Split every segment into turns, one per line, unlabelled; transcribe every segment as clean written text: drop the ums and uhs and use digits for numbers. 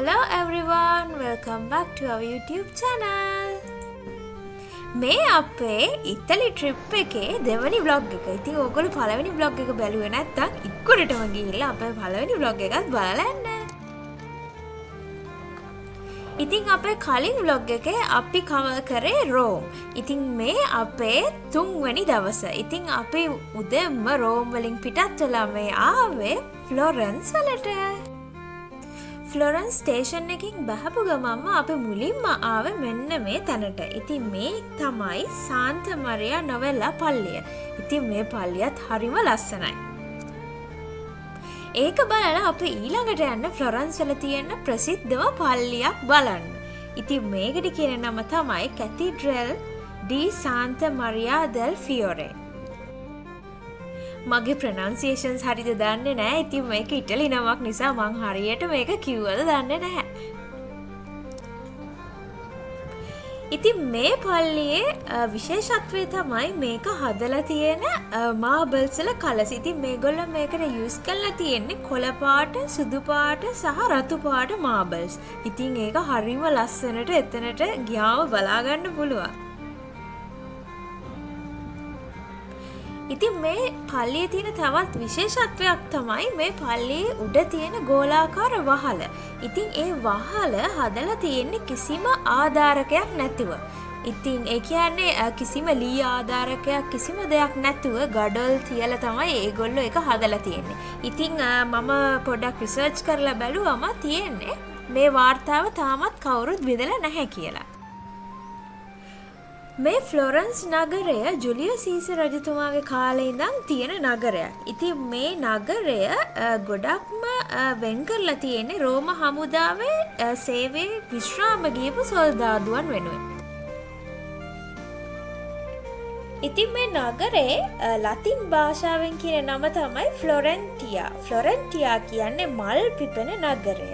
Hello everyone, welcome back to our YouTube channel. මේ අපේ Italy trip එකේ දෙවනි vlog එක. ඉතින් ඕගොල්ලෝ පළවෙනි vlog එක බැලුවේ නැත්නම් ඉක්කොටම ගිහිල්ලා අපේ පළවෙනි vlog එකත් බලලා යන්න. ඉතින් අපේ කලින් vlog එකේ අපි කවර් කරේ රෝම්. ඉතින් මේ අපේ තුන්වෙනි දවස. ඉතින් අපි උදේම රෝම් වලින් පිටත් වෙලා මේ ආවේ ෆ්ලොරන්ස් වලට. ෆ්ලොරන්ස් ස්ටේෂන් එකකින් බහපු ගමන්ම අපි මුලින්ම ආවේ මෙන්න මේ තැනට. ඉතින් මේ තමයි සාන්තා මරියා නොවෙලා පල්ලිය. ඉතින් මේ පල්ලියත් හරිම ලස්සනයි. ඒක බලලා අපි ඊළඟට යන්න ෆ්ලොරන්ස් වල තියෙන ප්‍රසිද්ධම පල්ලියක් බලන්න. ඉතින් මේකට කියන නම තමයි කැතිඩ්‍රල් ඩි සාන්තා මරියා දෙල් ෆියෝරේ. මගේ ප්‍රොනන්සියේෂන්ස් හරිද දන්නේ නැහැ. ඉතින් මේක ඉටලි නමක් නිසා මං හරියට මේක කිව්වද දන්නේ නැහැ. ඉතින් මේ පල්ලියේ විශේෂත්වය තමයි මේක හදලා තියෙන මාබල්ස් වල කලර්ස්. ඉතින් මේගොල්ලෝ මේකට යූස් කරලා තියෙන්නේ කොළ පාට, සුදු පාට සහ රතු පාට මාබල්ස්. ඉතින් ඒක හරිම ලස්සනට එතනට ගියාම බලා ගන්න පුළුවන්. ඉතින් මේ පල්ලියේ තියෙන තවත් විශේෂත්වයක් තමයි මේ පල්ලියේ උඩ තියෙන ගෝලාකාර වහල. ඉතින් ඒ වහල හදලා තියෙන්නේ කිසිම ආධාරකයක් නැතුව. ඉතින් ඒ කියන්නේ කිසිම ලී ආධාරකයක් කිසිම දෙයක් නැතුව ගඩොල් තියලා තමයි ඒගොල්ලෝ ඒක හදලා තියෙන්නේ. ඉතින් මම පොඩ්ඩක් රිසර්ච් කරලා බැලුවම තියෙන්නේ මේ වාර්තාව තාමත් කවුරුත් විදලා නැහැ කියලා. මේ ෆ්ලොරන්ස් නගරය ජුලියස් සීසර් රජතුමාගේ කාලේ ඉඳන් තියෙන නගරයක්. ඉතින් මේ නගරය ගොඩක්ම වෙන් කරලා තියෙන්නේ රෝම හමුදාවේ සේවයේ විශ්‍රාම ගියපු සොල්දාදුවන් වෙනුවෙන්. ඉතින් මේ නගරේ ලතින් භාෂාවෙන් කියන නම තමයි ෆ්ලොරෙන්ටියා. ෆ්ලොරෙන්ටියා කියන්නේ මල් පිපෙන නගරය.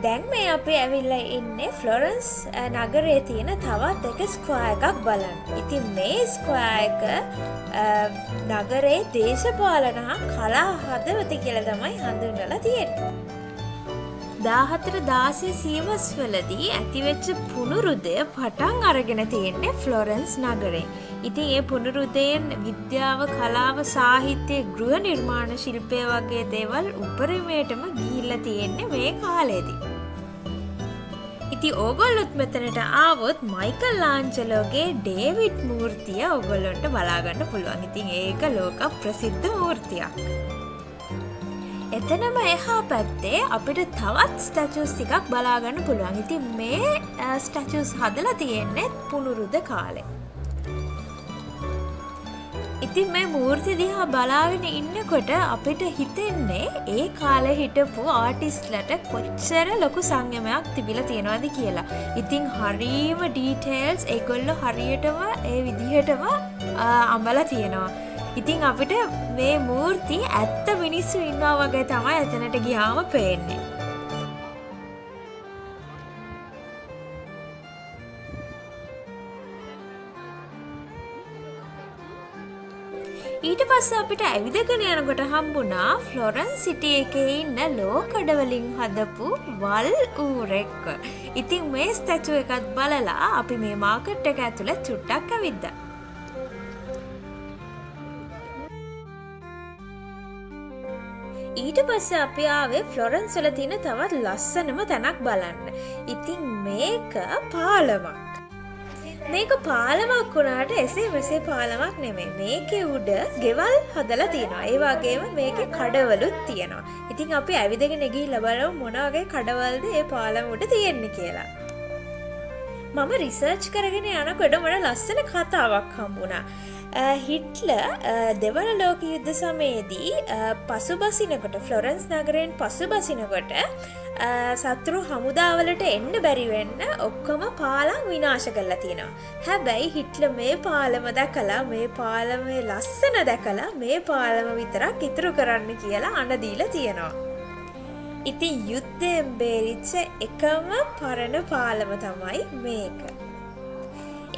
දැන් මේ අපි ඇවිල්ලා ඉන්නේ ෆ්ලොරන්ස් නගරයේ තියෙන තවත් එක ස්ක්වයර් එකක් බලන්න. ඉතින් මේ ස්ක්වයර් එක නගරයේ දේශපාලන හා කලා හදවත කියලා තමයි හඳුන්වලා තියෙන්නේ. 14-16 සීවස් වලදී ඇතිවෙච්ච පුනරුදය පටන් අරගෙන තියෙන්නේ ෆ්ලොරන්ස් නගරේ. ඉතින් ඒ පුනරුදයෙන් විද්‍යාව, කලාව, සාහිත්‍ය, ගෘහ නිර්මාණ ශිල්පය වගේ දේවල් උපරිමයටම ගිහිල්ලා තියෙන්නේ මේ කාලෙදී. ඉතින් ඕගොල්ලොත් මෙතනට ආවොත් මයිකල් ආන්ජලෝගේ ඩේවිඩ් මූර්තිය ඕගොල්ලන්ට බලා ගන්න පුළුවන්. ඉතින් ඒක ලෝක ප්‍රසිද්ධ මූර්තියක්. එතනම එහා පැත්තේ අපිට තවත් ස්ටැචුස් ටිකක් බලා ගන්න පුළුවන්. ඉතින් මේ ස්ටැචුස් හදලා තියෙන්නේ පුනරුද කාලේ. ඉතින් මේ මූර්ති දිහා බලාගෙන ඉන්නකොට අපිට හිතෙන්නේ ඒ කාලේ හිටපු ආටිස්ට්ලට කොච්චර ලොකු සංයමයක් තිබිලා තියෙනවද කියලා. ඉතින් හරීම ඩීටේල්ස් ඒගොල්ලෝ හරියටම ඒ විදිහටම අඹලා තියෙනවා. ඉතින් අපිට මේ මූර්ති ඇත්ත මිනිස්සු ඉන්නවා වගේ තමයි එතනට ගියාම පේන්නේ. ඊට පස්සේ අපිට ඇවිදගෙන යනකොට හම්බුණා ෆ්ලොරන්ස් සිටි එකේ ඉන්න ලෝකඩ වලින් හදපු වල් ඌරෙක්. ඉතින් මේ ස්ටැචු එකත් බලලා අපි මේ මාකට් එක ඇතුළේ චුට්ටක් ඇවිද්දා. ඊට පස්සේ අපි ආවේ ෆ්ලොරන්ස් වල තියෙන තවත් ලස්සනම තැනක් බලන්න. ඉතින් මේක පාලමක්. මේක පාලමක් වුණාට එසේ මෙසේ පාලමක් නෙමෙයි. මේකේ උඩ ගෙවල් හදලා තියෙනවා. ඒ වගේම මේකේ කඩවලුත් තියෙනවා. ඉතින් අපි ඇවිදගෙන ගිහිල්ලා බලමු මොන වගේ කඩවල්ද මේ පාලම උඩ තියෙන්නේ කියලා. මම රිසර්ච් කරගෙන යනකොට මට ලස්සන කතාවක් හම්බුණා. හිට්ලර් දෙවන ලෝක යුද්ධ සමයේදී පසුබසිනකොට ෆ්ලොරන්ස් නගරයෙන් පසුබසිනකොට සතුරු හමුදාවලට එන්න බැරි වෙන්න ඔක්කොම පාලම් විනාශ කරලා තියෙනවා. හැබැයි හිට්ලර් මේ පාලම දැකලා මේ පාලමේ ලස්සන දැකලා මේ පාලම විතරක් ඉතුරු කරන්න කියලා අණ දීලා තියෙනවා. ඉතින් යුද්ධයෙන් බේරිච්ච එකම පරණ පාලම තමයි මේක.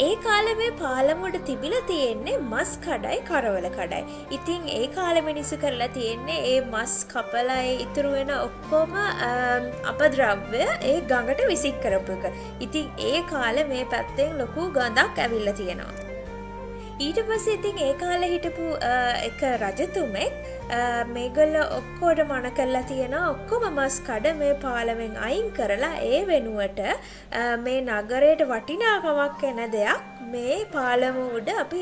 ඒ කාලේ මේ පාලමුවට තිබිලා තියෙන්නේ මස් කඩයි කරවල කඩයි. ඉතින් ඒ කාලේ මිනිස්සු කරලා තියෙන්නේ ඒ මස් කපලා ඒ ඉතුරු වෙන ඔක්කොම අපද්‍රව්‍ය ඒ ගඟට විසික් කරපු එක. ඉතින් ඒ කාලේ මේ පැත්තෙන් ලොකු ගඳක් ඇවිල්ලා තියෙනවා. ඊට පස්සේ ඉතින් ඒ කාලේ හිටපු එක රජතුමෙක් මේගොල්ලෝ ඔක්කොට මන කරලා තියෙනවා ඔක්කොම මස් කඩ මේ පාලමෙන් අයින් කරලා ඒ වෙනුවට මේ නගරයට වටිනාකමක් එන දෙයක් මේ පාලම උඩ අපි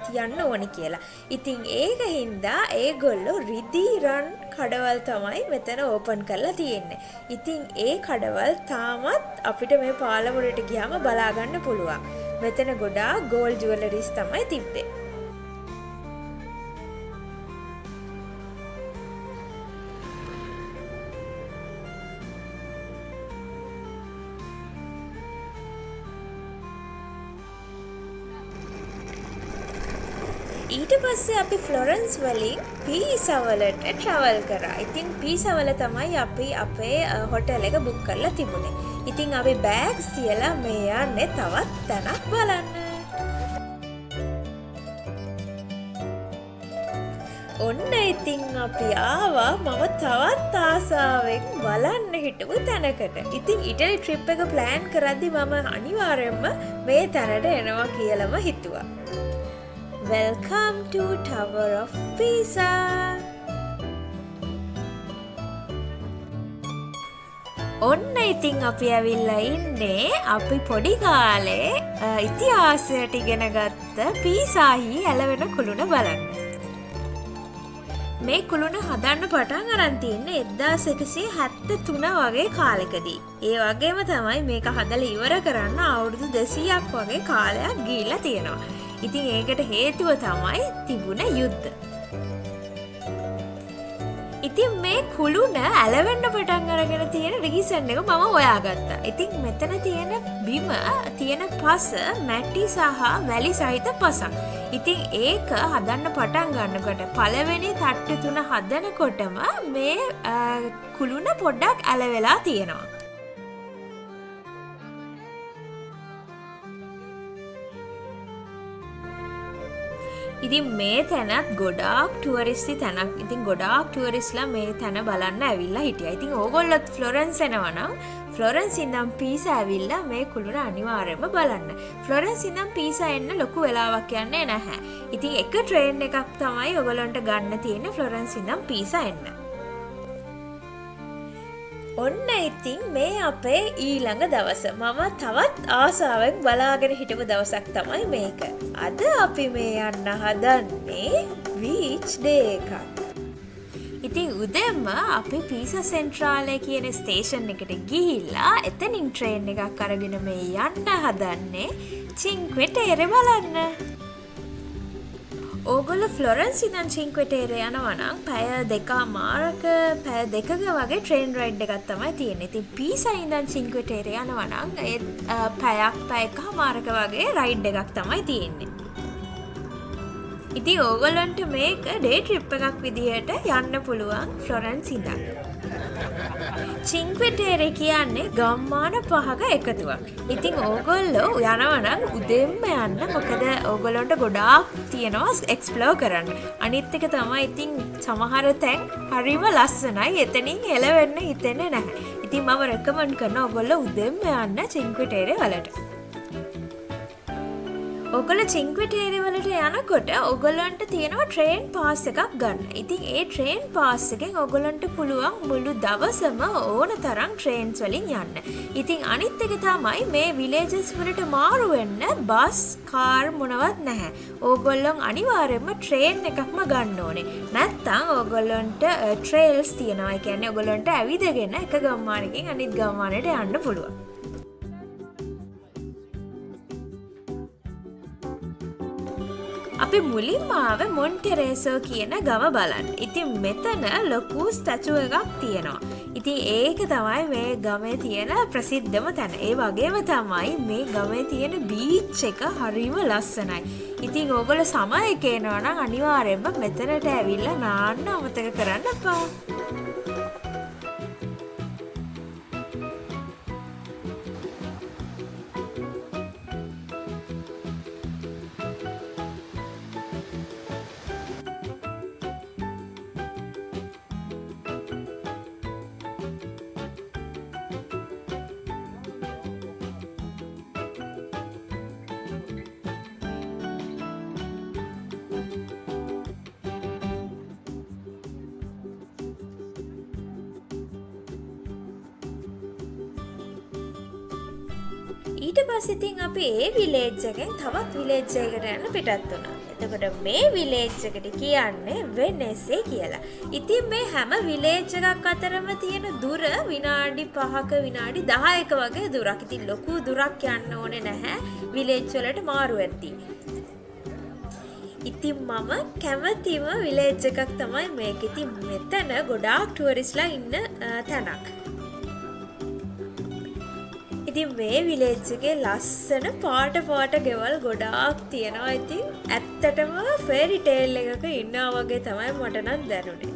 තියන්න ඕනි කියලා. ඉතින් ඒක හින්දා ඒගොල්ලෝ රිදී රන් කඩවල් තමයි මෙතන ඕපන් කරලා තියෙන්නේ. ඉතින් ඒ කඩවල් තාමත් අපිට මේ පාලම උඩට ගියාම බලා ගන්න පුළුවන්. මෙතන ගොඩාක් ගෝල්ඩ් ජුවලරිස් තමයි තිබ්බේ. ඊට පස්සේ අපි ෆ්ලොරන්ස් වලින් පීසා වලට ට්‍රැවල් කරා. ඉතින් පීසා වල තමයි අපි අපේ හොටෙල් එක බුක් කරලා තිබුණේ. ඉතින් අපි බෑග්ස් තියලා මේ යන්නේ තවත් තැනක් බලන්න. ඔන්න ඉතින් අපි ආවා මම තවත් ආසාවෙන් බලන්න හිටපු තැනකට. ඉතින් ඉටලි ට්‍රිප් එක ප්ලෑන් කරද්දි මම අනිවාර්යයෙන්ම මේ තැනට එනවා කියලාම හිතුවා. Welcome to Tower of Pisa. ඔන්න ඉතින් අපි ඇවිල්ලා ඉන්නේ අපි පොඩි කාලේ ඉතිහාසයට ඉගෙන ගත්ත පීසාහි ඇලවෙන කුළුණ බලන්න. මේ කුළුණ හදන්න පටන් අරන් තියෙන්නේ 1173 වගේ කාලෙකදී. ඒ වගේම තමයි මේක හදලා ඉවර කරන්න අවුරුදු 200ක් වගේ කාලයක් ගිහිල්ලා තියෙනවා. ඉතින් ඒකට හේතුව තමයි තිබුණ යුද්ධ. ඉතින් මේ කුළුණ ඇලවෙන්න පටන් අරගෙන තියෙන රීසන් එක මම හොයාගත්තා. ඉතින් මෙතන තියෙන බිම තියෙන පස මැටි සහ වැලි සහිත පසක්. ඉතින් ඒක හදන්න පටන් ගන්නකොට පළවෙනි තට්ටු තුන හදනකොටම මේ කුළුණ පොඩ්ඩක් ඇලවෙලා තියෙනවා. ඉතින් මේ තැනත් ගොඩාක් ටුවරිස්ටි තැනක්. ඉතින් ගොඩාක් ටුවරිස්ලා මේ තැන බලන්න ඇවිල්ලා හිටියා. ඉතින් ඕගොල්ලොත් ෆ්ලොරන්ස් එනවා නම් ෆ්ලොරන්ස් ඉඳන් පීසා ඇවිල්ලා මේ කුළුණ අනිවාර්යයෙන්ම බලන්න. ෆ්ලොරන්ස් ඉඳන් පීසා එන්න ලොකු වෙලාවක් යන්නේ නැහැ. ඉතින් එක ට්‍රේන් එකක් තමයි ඔයගොල්ලන්ට ගන්න තියෙන්නේ ෆ්ලොරන්ස් ඉඳන් පීසා එන්න. ඔන්න ඉතින් මේ අපේ ඊළඟ දවස. මම තවත් ආසාවෙන් බලාගෙන හිටපු දවසක් තමයි මේක. අද අපි මේ යන්න හදන්නේ බීච් ඩේ එකක්. ඉතින් උදෙන්ම අපි පීසා සෙන්ට්‍රාලේ කියන ස්ටේෂන් එකට ගිහිල්ලා එතනින් ට්‍රේන් එකක් අරගෙන මේ යන්න හදන්නේ චින්ක්වේ ටෙරේ බලන්න. ඕගොල්ලෝ ෆ්ලොරන්ස් ඉඳන් චින්ක්වේ ටෙරේ යනවා නම් පැය දෙකමාරක පැය දෙකක වගේ ට්‍රේන් රයිඩ් එකක් තමයි තියෙන්නේ. ඉතින් පීසා ඉඳන් චින්ක්වේ ටෙරේ යනවා නම් පැය එකමාරක වගේ රයිඩ් එකක් තමයි තියෙන්නේ. ඉතින් ඕගොල්ලන්ට මේක ඩේ ට්‍රිප් එකක් විදිහට යන්න පුළුවන් ෆ්ලොරන්ස් ඉඳන්. චින්ක්වේ ටෙරේ කියන්නේ ගම්මාන පහක එකතුවක්. ඉතින් ඕගොල්ලෝ යනවා නම් උදෙන්ම යන්න. මොකද ඕගොල්ලන්ට ගොඩාක් තියෙනවා එක්ස්ප්ලෝර් කරන්න. අනිත් එක තමයි ඉතින් සමහර තැන් හරිම ලස්සනයි. එතනින් එළවෙන්න හිතෙන්නේ නැහැ. ඉතින් මම රෙකමන්ඩ් කරනවා ඕගොල්ලෝ උදෙන්ම යන්න චින්ක්වේ ටෙරේ වලට. ඔගොල්ලෝ චින්ක්වේ ටෙරේ වලට යනකොට ඔගොල්ලන්ට තියෙනවා ට්‍රේන් පාස් එකක් ගන්න. ඉතින් ඒ ට්‍රේන් පාස් එකෙන් ඔගොල්ලන්ට පුළුවන් මුළු දවසම ඕන තරම් ට්‍රේන්ස් වලින් යන්න. ඉතින් අනිත් එක තමයි මේ විලේජස් වලට මාරු වෙන්න බස්, කාර් මොනවත් නැහැ. ඕගොල්ලන් අනිවාර්යයෙන්ම ට්‍රේන් එකක්ම ගන්න ඕනේ. නැත්නම් ඕගොල්ලන්ට ට්‍රේල්ස් තියෙනවා. ඒ කියන්නේ ඔගොල්ලන්ට ඇවිදගෙන එක ගම්මානකින් අනිත් ගම්මානට යන්න පුළුවන්. අපි මුලින්ම ආවේ මොන්ටෙරේසෝ කියන ගම බලන්න. ඉතින් මෙතන ලොකු ස්ටැචු එකක් තියෙනවා. ඉතින් ඒක තමයි මේ ගමේ තියෙන ප්‍රසිද්ධම තැන. ඒ වගේම තමයි මේ ගමේ තියෙන බීච් එක හරිම ලස්සනයි. ඉතින් ඕගොල්ලෝ සමය කේනවා නම් අනිවාර්යයෙන්ම මෙතනට ඇවිල්ලා නාන්න අමතක කරන්න එපා. ඊට පස්සේ ඉතින් අපි ඒ විලේජ් එකෙන් තවත් විලේජ් එකකට යන්න පිටත් වුණා. එතකොට මේ විලේජ් එකට කියන්නේ වෙනෙසේ කියලා. ඉතින් මේ හැම විලේජ් එකක් අතරම තියෙන දුර විනාඩි 5ක විනාඩි 10ක වගේ දුරක්. ඉතින් ලොකු දුරක් යන්න ඕනේ නැහැ විලේජ් වලට මාරු වෙද්දී. ඉතින් මම කැමතිම විලේජ් එකක් තමයි මේක. ඉතින් මෙතන ගොඩාක් ටුවරිස්ට්ලා ඉන්න තැනක්. ඉතින් මේ විලේජ් එකේ ලස්සන පාට ගෙවල් ගොඩාක් තියෙනවා. ඉතින් ඇත්තටම ෆේරි ටේල් එකක ඉන්නවා වගේ තමයි මට නම් දැනුනේ.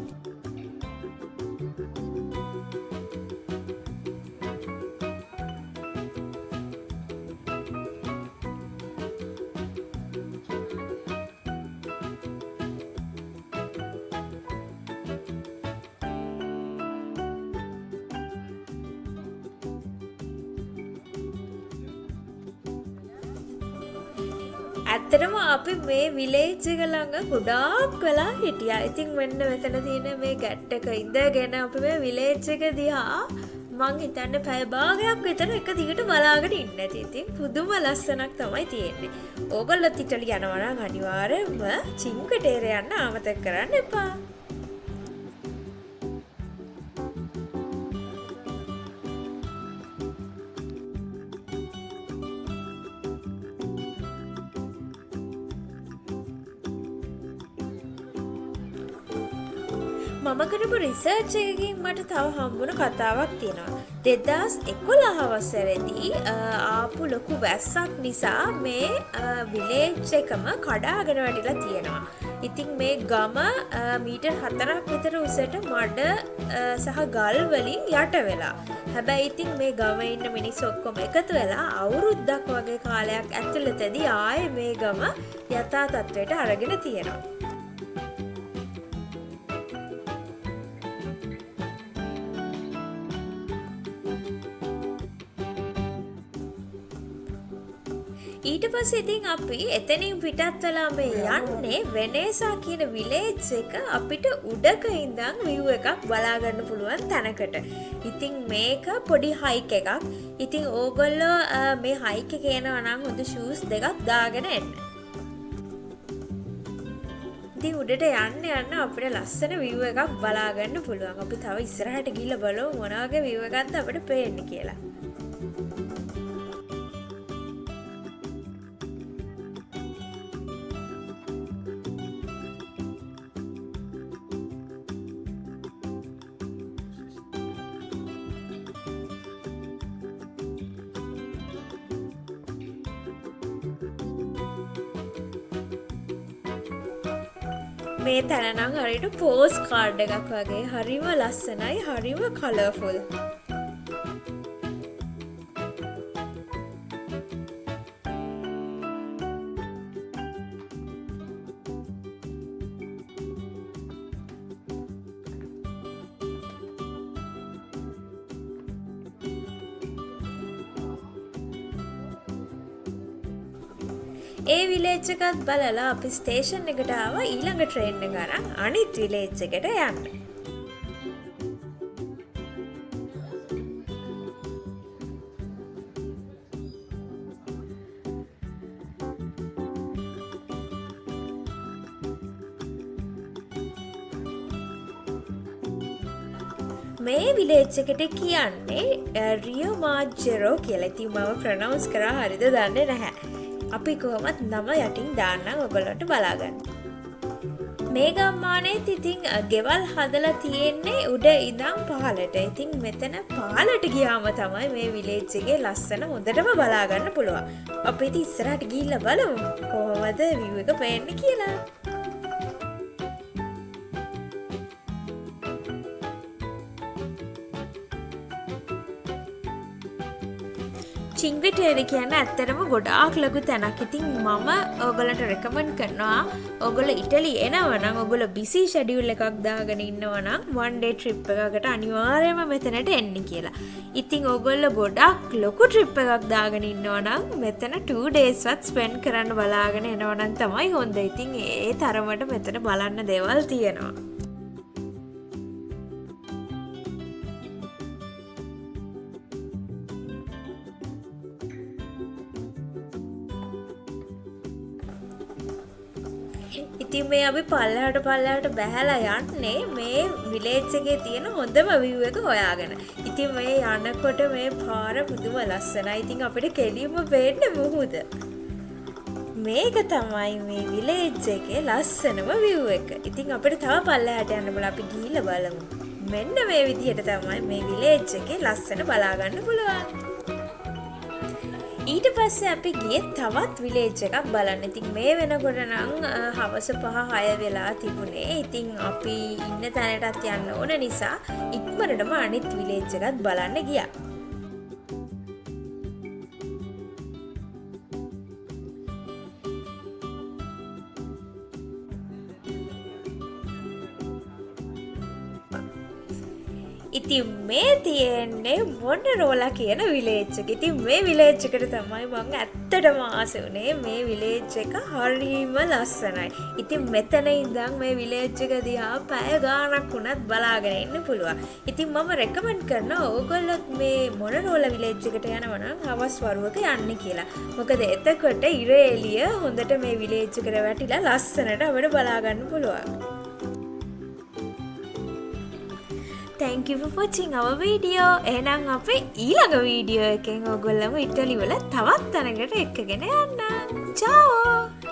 ඇත්තටම අපි මේ විලේජ් එක ළඟ ගොඩාක් වෙලා හිටියා. ඉතින් මෙන්න මෙතන තියෙන මේ ගැට් එක ඉඳගෙන අපි මේ විලේජ් එක දිහා මං හිතන්නේ පැය භාගයක් විතර එක දිගට බලාගෙන ඉන්න ඇති. ඉතින් පුදුම ලස්සනක් තමයි තියෙන්නේ. ඕගොල්ලොත් ඉටලි යනවා නම් අනිවාර්යෙන්ම චින්ක්වෙ ටෙරේ යන්න අමතක කරන්න එපා. මම කරපු රිසර්ච් එකකින් මට තව හම්බුණ කතාවක් තියෙනවා. 2011 වසරේදී ආපු ලොකු වැස්සක් නිසා මේ විලේජ් එකම කඩාගෙන වැටිලා තියෙනවා. ඉතින් මේ ගම මීටර් 4ක් විතර උසට මඩ සහ ගල් වලින් යට වෙලා. හැබැයි ඉතින් මේ ගමේ ඉන්න මිනිස්සු ඔක්කොම එකතු වෙලා අවුරුද්දක් වගේ කාලයක් ඇතුළතදී ආයේ මේ ගම යථා තත්ත්වයට අරගෙන තියෙනවා. ඊට පස්සේ ඉතින් අපි එතනින් පිටත් වෙලා මේ යන්නේ වෙනේසා කියන විලේජ් එක අපිට උඩක ඉඳන් view එකක් බලා ගන්න පුළුවන් තැනකට. ඉතින් මේක පොඩි හයික් එකක්. ඉතින් ඕගොල්ලෝ මේ හයික් එකේ යනවා නම් හොඳ shoes දෙකක් දාගෙන එන්න. ඉතින් උඩට යන්න අපිට ලස්සන view එකක් බලා ගන්න පුළුවන්. අපි තව ඉස්සරහට ගිහිල්ලා බලමු මොන වගේ view එකක්ද අපිට පේන්නේ කියලා. මේ තැන නම් හරියට පෝස්ට් කාඩ් එකක් වගේ හරිම ලස්සනයි හරිම කලර්ෆුල්. ඒ විලේජ් එකත් බලලා අපි ස්ටේෂන් එකට ආවා ඊළඟ ට්‍රේන් එක අරන් අනිත් විලේජ් එකට යන්න. මේ විලේජ් එකට කියන්නේ රියෝ මාජෙරෝ කියලා. ඉතින් මම ප්‍රොනවුන්ස් කරා හරිද දන්නේ නැහැ. අපි කොහොමත් නම යටින් දාන්නම් ඔයගොල්ලන්ට බලා ගන්න. මේ ගම්මානේත් ඉතින් ගෙවල් හදලා තියෙන්නේ උඩ ඉඳන් පහළට. ඉතින් මෙතන පහළට ගියාම තමයි මේ විලේජ් එකේ ලස්සන හොඳටම බලා ගන්න පුළුවන්. අපි ඉතින් ඉස්සරහට ගිහිල්ලා බලමු කොහොමද view එක පේන්නේ කියලා. චින්ක්වෙ ටෙරේ කියන්නේ ඇත්තටම ගොඩාක් ලොකු තැනක්. ඉතින් මම ඕගොල්ලන්ට රෙකමන්ඩ් කරනවා ඕගොල්ලෝ ඉටලි එනවා නම් ඕගොල්ලෝ බිසි ෂෙඩියුල් එකක් දාගෙන ඉන්නවා නම් one day trip එකකට අනිවාර්යයෙන්ම මෙතනට එන්න කියලා. ඉතින් ඕගොල්ලෝ ගොඩාක් ලොකු trip එකක් දාගෙන ඉන්නවා නම් මෙතන 2 days වත් spend කරන්න බලාගෙන එනවා නම් තමයි හොඳ. ඉතින් ඒ තරමට මෙතන බලන්න දේවල් තියෙනවා. ඉතින් මේ අපි පල්ලෙහාට බැහැලා යන්නේ මේ විලේජ් එකේ තියෙන හොඳම view එක හොයාගෙන. ඉතින් මේ යනකොට මේ පාර පුදුම ලස්සනයි. ඉතින් අපිට කෙලින්ම පේන්නේ මුහුද. මේක තමයි මේ විලේජ් එකේ ලස්සනම view එක. ඉතින් අපිට තව පල්ලෙහාට යන්න බල අපි ගිහිල්ලා බලමු. මෙන්න මේ විදිහට තමයි මේ විලේජ් එකේ ලස්සන බලා ගන්න පුළුවන්. ඊට පස්සේ අපි ගියේ තවත් විලේජ් එකක් බලන්න. ඉතින් මේ වෙනකොට නම් හවස 5-6 වෙලා තිබුණේ. ඉතින් අපි ඉන්න තැනටත් යන්න ඕන නිසා ඉක්මනටම අනිත් විලේජ් එකත් බලන්න ගියා. ඉතින් මේ තියෙන්නේ මොනරෝලා කියන විලේජ් එක. ඉතින් මේ විලේජ් එකට තමයි මම ඇත්තටම ආස වුණේ. මේ විලේජ් එක හරිම ලස්සනයි. ඉතින් මෙතන ඉඳන් මේ විලේජ් එක දිහා පැය ගාණක් වුණත් බලාගෙන ඉන්න පුළුවන්. ඉතින් මම රෙකමන්ඩ් කරනවා ඕගොල්ලොත් මේ මොනරෝලා විලේජ් එකට යනවා නම් හවස් වරුවක යන්න කියලා. මොකද එතකොට ඉර එළිය හොඳට මේ විලේජ් එකට වැටිලා ලස්සනට අපිට බලා ගන්න පුළුවන්. Thank you for watching our video. එහෙනම් අපි ඊළඟ වීඩියෝ එකෙන් ඔයගොල්ලෝ ඉටලි වල තවත් තැනකට එක්කගෙන යන්න. Ciao!